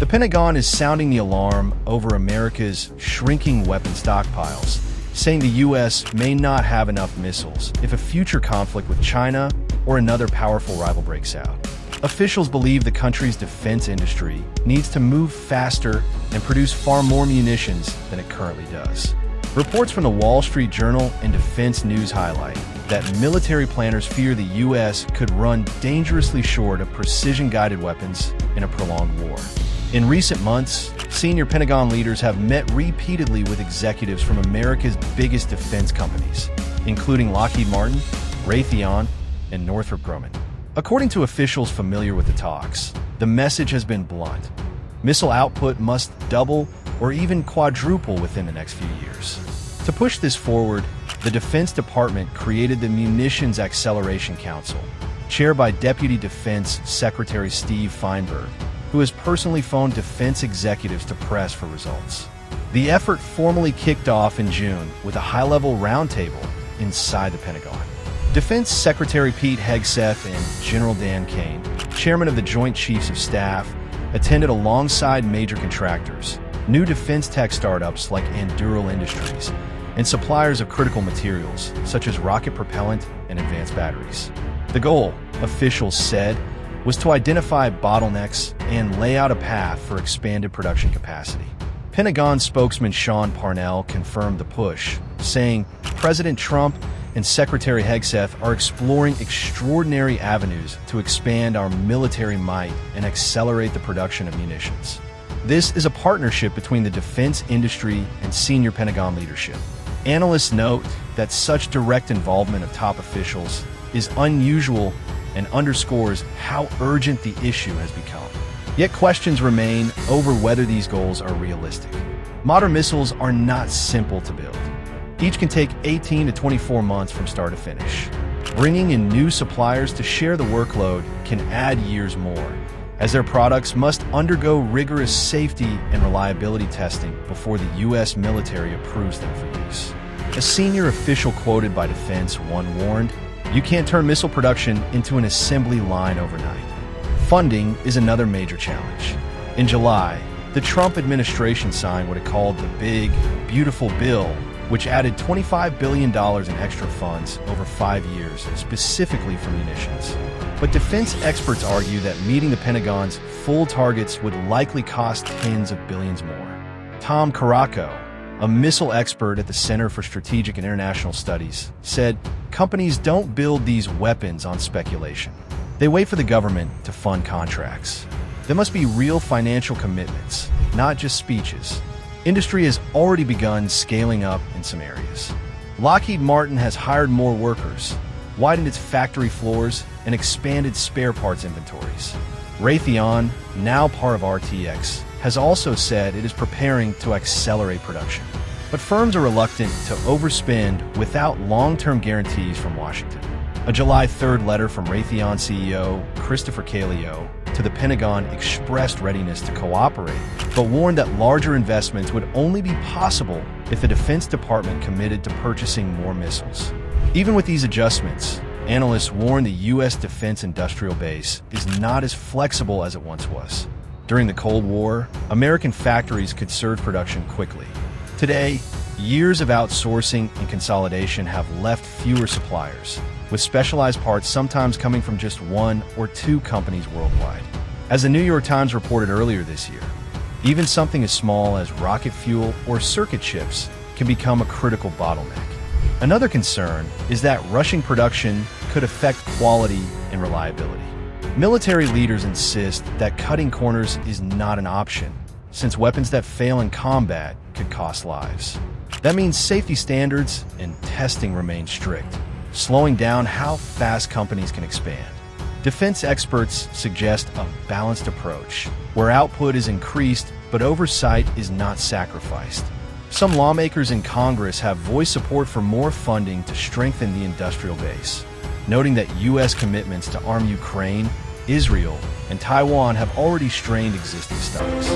The Pentagon is sounding the alarm over America's shrinking weapon stockpiles, saying the U.S. may not have enough missiles if a future conflict with China or another powerful rival breaks out. Officials believe the country's defense industry needs to move faster and produce far more munitions than it currently does. Reports from the Wall Street Journal and Defense News highlight that military planners fear the U.S. could run dangerously short of precision-guided weapons in a prolonged war. In recent months, senior Pentagon leaders have met repeatedly with executives from America's biggest defense companies, including Lockheed Martin, Raytheon, and Northrop Grumman. According to officials familiar with the talks, the message has been blunt. Missile output must double or even quadruple within the next few years. To push this forward, the Defense Department created the Munitions Acceleration Council, chaired by Deputy Defense Secretary Steve Feinberg, who has personally phoned defense executives to press for results. The effort formally kicked off in June with a high-level roundtable inside the Pentagon. Defense Secretary Pete Hegseth and General Dan Kane, chairman of the Joint Chiefs of Staff, attended alongside major contractors, new defense tech startups like Anduril Industries, and suppliers of critical materials such as rocket propellant and advanced batteries. The goal, officials said, was to identify bottlenecks and lay out a path for expanded production capacity. Pentagon spokesman Sean Parnell confirmed the push, saying President Trump and Secretary Hegseth are exploring extraordinary avenues to expand our military might and accelerate the production of munitions. This is a partnership between the defense industry and senior Pentagon leadership. Analysts note that such direct involvement of top officials is unusual and underscores how urgent the issue has become. Yet questions remain over whether these goals are realistic. Modern missiles are not simple to build. Each can take 18 to 24 months from start to finish. Bringing in new suppliers to share the workload can add years more, as their products must undergo rigorous safety and reliability testing before the U.S. military approves them for use. A senior official quoted by Defense One warned, "You can't turn missile production into an assembly line overnight." Funding is another major challenge. In July, the Trump administration signed what it called the Big, Beautiful Bill, which added $25 billion in extra funds over 5 years, specifically for munitions. But defense experts argue that meeting the Pentagon's full targets would likely cost tens of billions more. Tom Caraco, a missile expert at the Center for Strategic and International Studies, said companies don't build these weapons on speculation. They wait for the government to fund contracts. There must be real financial commitments, not just speeches. Industry has already begun scaling up in some areas. Lockheed Martin has hired more workers, widened its factory floors, and expanded spare parts inventories. Raytheon, now part of RTX, has also said it is preparing to accelerate production. But firms are reluctant to overspend without long-term guarantees from Washington. A July 3rd letter from Raytheon CEO Christopher Calio to the Pentagon expressed readiness to cooperate, but warned that larger investments would only be possible if the Defense Department committed to purchasing more missiles. Even with these adjustments, analysts warn the U.S. defense industrial base is not as flexible as it once was. During the Cold War, American factories could surge production quickly. Today, years of outsourcing and consolidation have left fewer suppliers, with specialized parts sometimes coming from just one or two companies worldwide. As the New York Times reported earlier this year, even something as small as rocket fuel or circuit chips can become a critical bottleneck. Another concern is that rushing production could affect quality and reliability. Military leaders insist that cutting corners is not an option, since weapons that fail in combat could cost lives. That means safety standards and testing remain strict, slowing down how fast companies can expand. Defense experts suggest a balanced approach, where output is increased but oversight is not sacrificed. Some lawmakers in Congress have voiced support for more funding to strengthen the industrial base, noting that U.S. commitments to arm Ukraine, Israel, and Taiwan have already strained existing stocks.